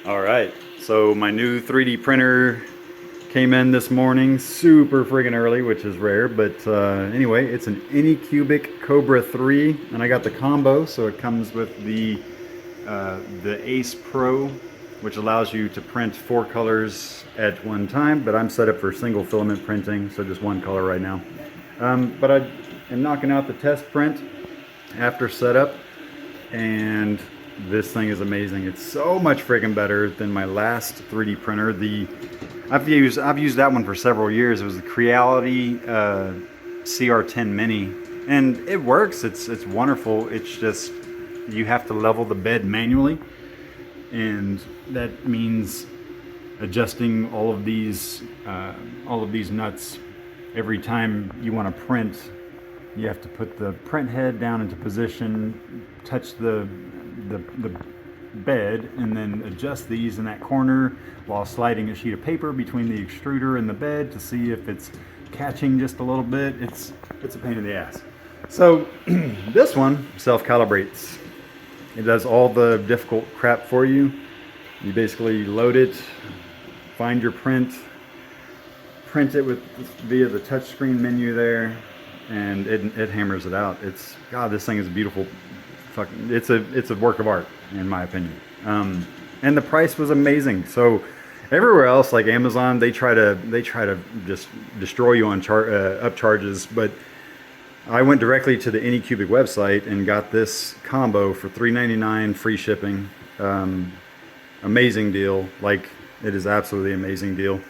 All right, so my new 3D printer came in this morning, super friggin' early, which is rare, but anyway, it's an Anycubic Kobra 3, and I got the combo, so it comes with the Ace Pro, which allows you to print 4 colors at one time, but I'm set up for single filament printing, so just one color right now. But I am knocking out the test print after setup, and this thing is amazing. It's so much friggin' better than my last 3D printer. I've used that one for several years. It was the Creality CR10 Mini, and it works. It's wonderful. It's just you have to level the bed manually, and that means adjusting all of these nuts every time you want to print. You have to put the print head down into position, touch the bed, and then adjust these in that corner while sliding a sheet of paper between the extruder and the bed to see if it's catching just a little bit. It's a pain in the ass. So this one self-calibrates. It does all the difficult crap for you. You basically load it, find your print it via the touchscreen menu there, and it hammers it out. God, this thing is a beautiful it's a work of art in my opinion. And the price was amazing. So everywhere else, like Amazon, they try to just destroy you on upcharges, but I went directly to the Anycubic website and got this combo for $3.99 free shipping. Amazing deal. Like, it is absolutely amazing deal.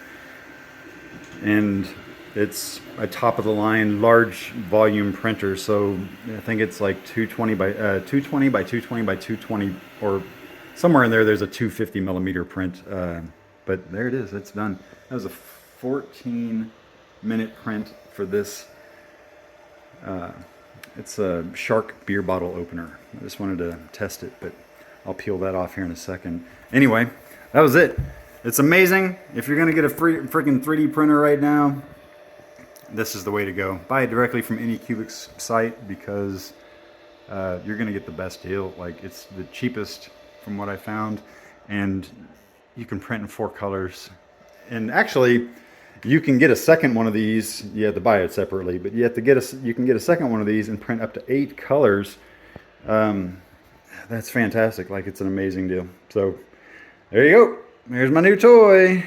And it's a top of the line large volume printer, so I think it's like 220 by 220 by 220 by 220, or somewhere in there there's a 250 millimeter print, but there it is, it's done. That was a 14-minute print for this. It's a Shark beer bottle opener. I just wanted to test it, but I'll peel that off here in a second. Anyway, that was it. It's amazing. If you're gonna get a freaking 3D printer right now, this is the way to go. Buy it directly from Anycubic's site, because you're gonna get the best deal. Like, it's the cheapest from what I found, and you can print in 4 colors. And actually, you can get a second one of these. You have to buy it separately, but you can get a second one of these and print up to 8 colors. That's fantastic. Like, it's an amazing deal. So there you go. Here's my new toy.